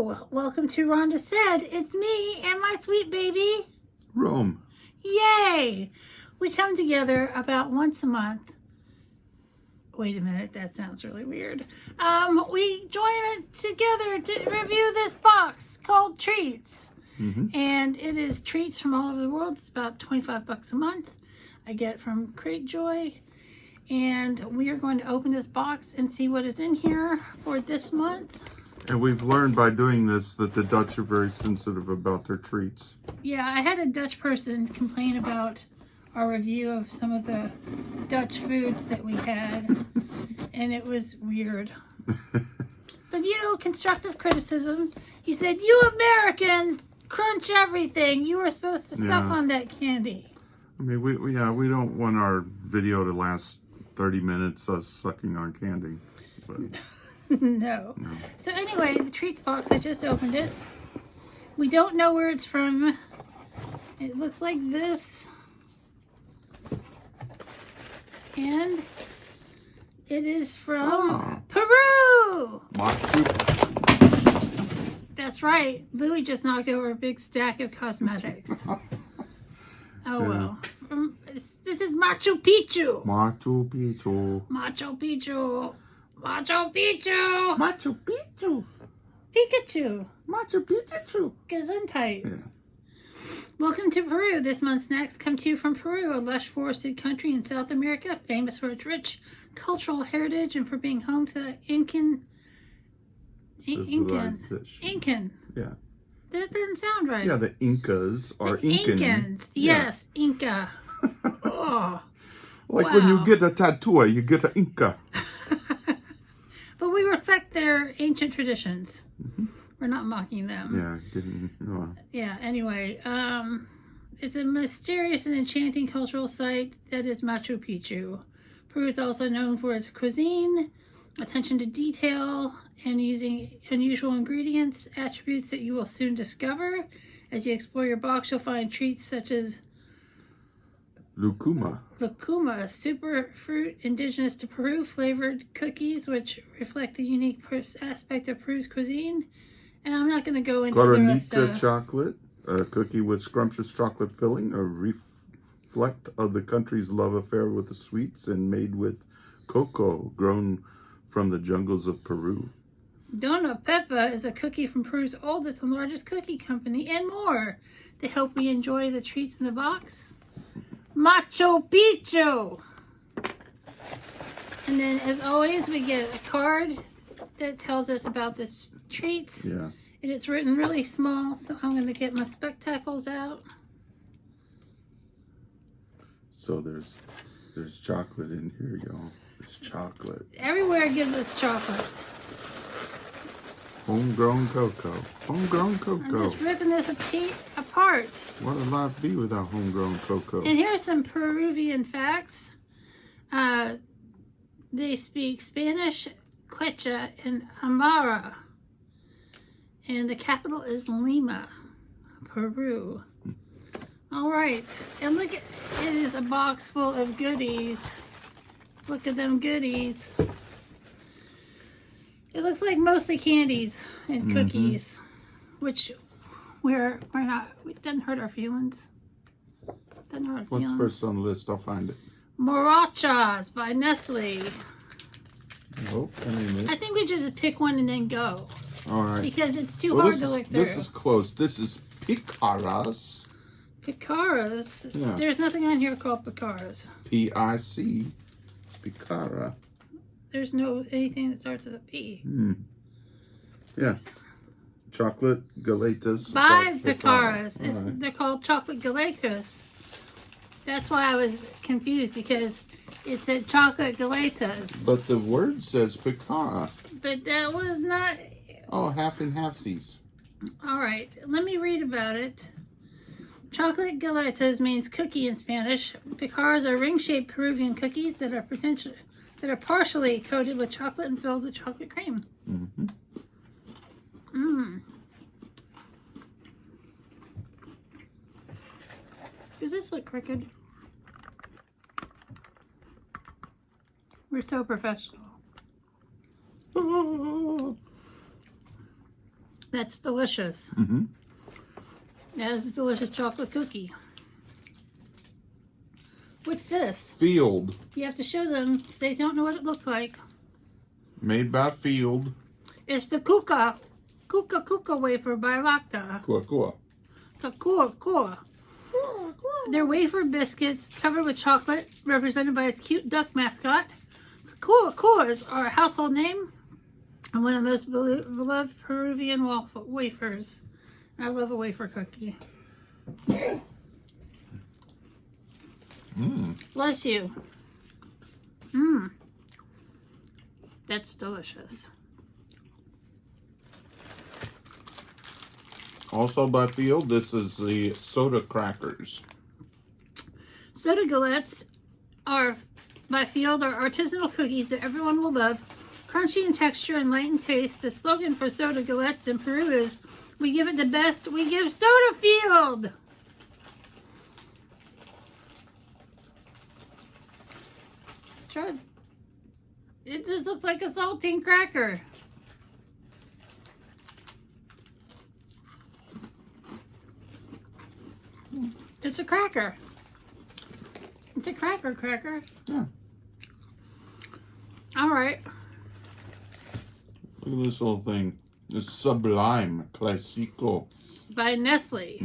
Hello, welcome to Rhonda Said. It's me and my sweet baby, Rome. Yay! We come together about once a month. Wait a minute, that sounds really weird. We join it together to review this box called Treats. And it is treats from all over the world. It's about $25 a month. I get it from Crate Joy. And we are going to open this box and see what is in here for this month. And we've learned by doing this that the Dutch are very sensitive about their treats. Yeah, I had a Dutch person complain about our review of some of the Dutch foods that we had. And it was weird. But you know, constructive criticism. He said, you Americans crunch everything. You were supposed to suck on that candy. I mean, we don't want our video to last 30 minutes us sucking on candy. But No. So anyway, the treats box, I just opened it. We don't know where it's from. It looks like this. And it is from Peru. Machu. That's right. Louis just knocked over a big stack of cosmetics. Oh well. This is Machu Picchu. Machu Picchu. Machu Picchu. Machu Picchu. Machu Picchu. Pikachu. Machu Picchu. Gesundheit. Yeah. Welcome to Peru. This month's snacks come to you from Peru, a lush forested country in South America, famous for its rich cultural heritage and for being home to the Incan. Incan. Yeah. That doesn't sound right. Yeah, the Incas are the Incan. Incans. Yes, Inca. Oh. Like when you get a tattoo, you get an Inca. But we respect their ancient traditions. We're not mocking them. Yeah, anyway, it's a mysterious and enchanting cultural site that is Machu Picchu. Peru is also known for its cuisine, attention to detail, and using unusual ingredients, attributes that you will soon discover. As you explore your box, you'll find treats such as Lucuma, a super fruit indigenous to Peru, flavored cookies, which reflect the unique aspect of Peru's cuisine. And I'm not going to go into the rest of... chocolate, a cookie with scrumptious chocolate filling, a reflect of the country's love affair with the sweets, and made with cocoa grown from the jungles of Peru. Dona Pepa is a cookie from Peru's oldest and largest cookie company, and more. They hope we enjoy the treats in the box. Machu Picchu! And then, as always, we get a card that tells us about the treats. Yeah. And it's written really small, so I'm going to get my spectacles out. So there's chocolate in here, y'all. There's chocolate. Everywhere gives us chocolate. Homegrown cocoa. Homegrown cocoa. I'm just ripping this apart. What would life be without homegrown cocoa? And here's some Peruvian facts. They speak Spanish, Quechua, and Aymara. And the capital is Lima, Peru. All right. And look, it is a box full of goodies. Look at them goodies. It looks like mostly candies and cookies, which we're not, it doesn't hurt our feelings. Doesn't hurt our feelings. What's first on the list? I'll find it. Morachas by Nestle. Oh, I mean it. I think we just pick one and then go. All right. Because it's too hard to look through. This is close. This is picaras. Picaras? Yeah. There's nothing on here called picaras. P-I-C. Picara. There's no anything that starts with a P. Yeah. Chocolate galetas. By picaras. Right. They're called chocolate galetas. That's why I was confused, because it said chocolate galetas. But the word says picara. But that was not... Oh, half and halfsies. All right, let me read about it. Chocolate galetas means cookie in Spanish. Picaras are ring-shaped Peruvian cookies that are partially coated with chocolate and filled with chocolate cream. Does this look crooked? We're so professional. That's delicious. Mm-hmm. That is a delicious chocolate cookie. What's this? Field. You have to show them because they don't know what it looks like. Made by Field. It's the Kuka wafer by Lacta. Kua. Kua. They're wafer biscuits covered with chocolate, represented by its cute duck mascot. Kuas are a household name and one of the most beloved Peruvian wafers. I love a wafer cookie. Bless you. That's delicious. Also by Field, this is the soda crackers. Soda galettes are by Field are artisanal cookies that everyone will love. Crunchy in texture and light in taste. The slogan for soda galettes in Peru is, "We give it the best, we give Soda Field." Try. It just looks like a saltine cracker. It's a cracker. It's a cracker. Yeah. All right. Look at this little thing. It's Sublime Classico. By Nestle.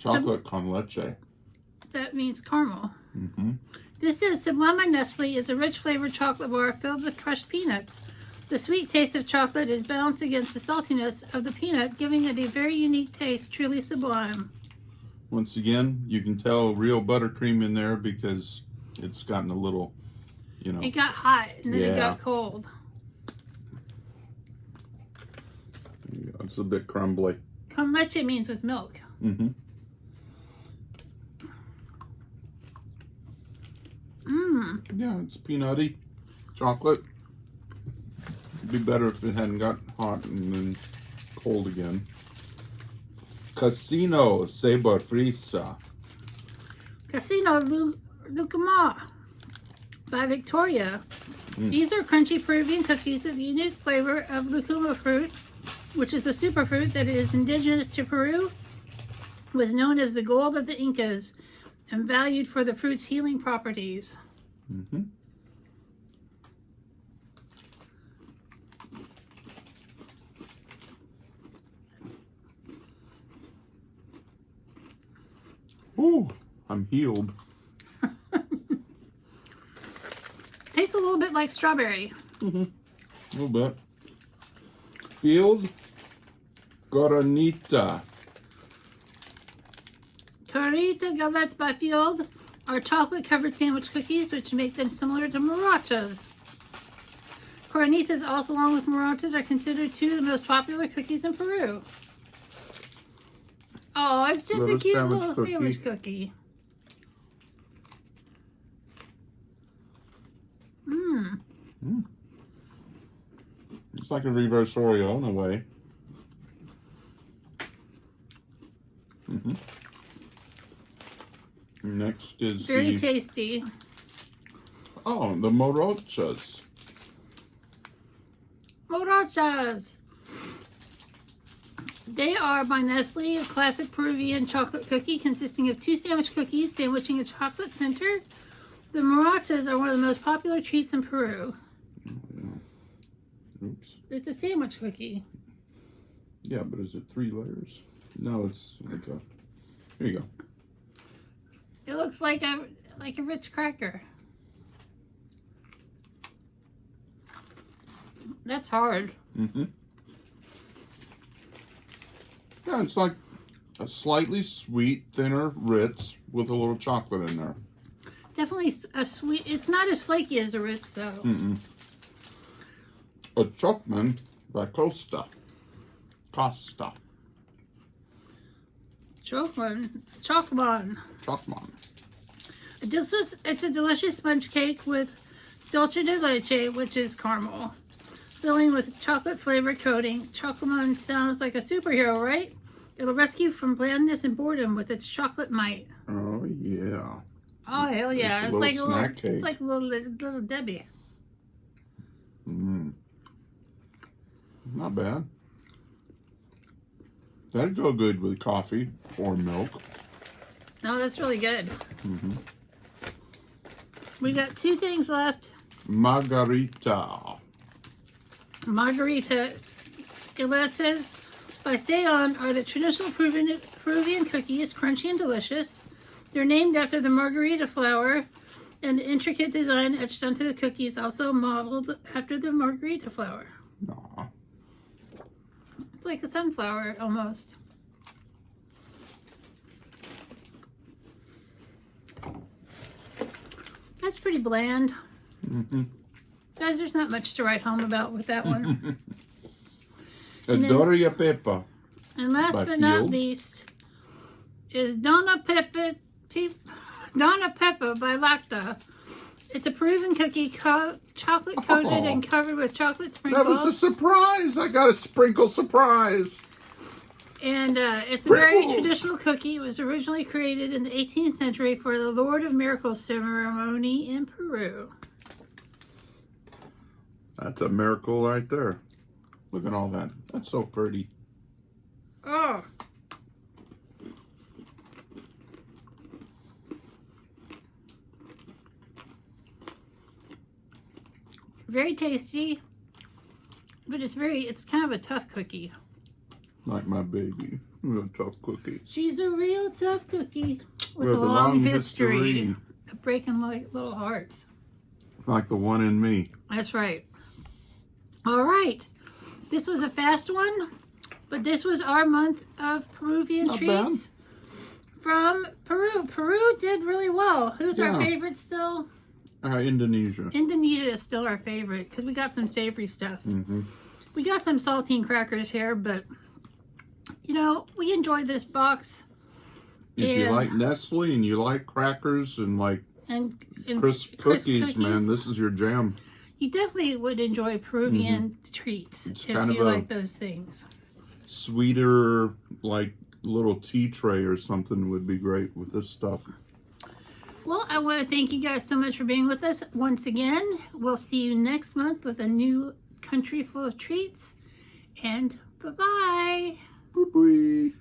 Chocolate con leche. That means caramel. This is Sublime by Nestle is a rich flavored chocolate bar filled with crushed peanuts. The sweet taste of chocolate is balanced against the saltiness of the peanut, giving it a very unique taste, truly sublime. Once again, you can tell real buttercream in there because it's gotten a little, It got hot and then it got cold. It's a bit crumbly. Con leche means with milk. Yeah, it's peanutty. Chocolate. It'd be better if it hadn't got hot and then cold again. Casino Sabor Frisa. Casino Lucama by Victoria. These are crunchy Peruvian cookies with the unique flavor of lucuma fruit, which is a superfruit that is indigenous to Peru, was known as the gold of the Incas, and valued for the fruit's healing properties. Ooh, I'm healed. Tastes a little bit like strawberry. A little bit. Field Coronita. Coronita galettes by Field are chocolate-covered sandwich cookies, which make them similar to marachas. Coronitas, also along with marachas, are considered two of the most popular cookies in Peru. Oh, it's just a cute little sandwich cookie. It's like a reverse Oreo in a way. Next is very tasty. Oh, the morochas. Marachas. They are by Nestle, a classic Peruvian chocolate cookie consisting of 2 sandwich cookies sandwiching a chocolate center. The marachas are one of the most popular treats in Peru. Oops. It's a sandwich cookie. Yeah, but is it 3 layers? No, it's a... Here you go. It looks like a Ritz cracker. That's hard. Yeah, it's like a slightly sweet, thinner Ritz with a little chocolate in there. Definitely a sweet. It's not as flaky as a Ritz, though. A Chocman by Costa. Chocman. It's a delicious sponge cake with dulce de leche, which is caramel, filling with chocolate-flavored coating. Chocman sounds like a superhero, right? It'll rescue from blandness and boredom with its chocolate might. Oh, yeah. Oh, hell yeah. It's like a little snack cake. It's like a little Debbie. Not bad. That'd go good with coffee or milk. No, that's really good. Mm-hmm. We got 2 things left. Margarita. Margarita galetas by Said I are the traditional Peruvian cookies, crunchy and delicious. They're named after the margarita flower, and the intricate design etched onto the cookies also modeled after the margarita flower. Aw. It's like a sunflower almost. That's pretty bland. Mm-hmm. Guys, there's not much to write home about with that one. Doria Pepa. And last but not least is Donna Peppa by Lacta. It's a Peruvian cookie, chocolate coated and covered with chocolate sprinkles. That was a surprise. I got a sprinkle surprise. And it's a very traditional cookie. It was originally created in the 18th century for the Lord of Miracles ceremony in Peru. That's a miracle right there. Look at all that. That's so pretty. Oh. Very tasty, but it's kind of a tough cookie. Like my baby. Real tough cookie. She's a real tough cookie with a long history of breaking like little hearts. Like the one in me. That's right. All right. This was a fast one, but this was our month of Peruvian treats from Peru. Peru did really well. Who's our favorite still? Indonesia. Indonesia is still our favorite because we got some savory stuff. Mm-hmm. We got some saltine crackers here, but you know, we enjoyed this box. If you like Nestle and you like crackers and crisp cookies, man, this is your jam. You definitely would enjoy Peruvian treats if you like those things. Sweeter, like little tea tray or something would be great with this stuff. Well, I want to thank you guys so much for being with us once again. We'll see you next month with a new country full of treats. And bye-bye. Bye-bye.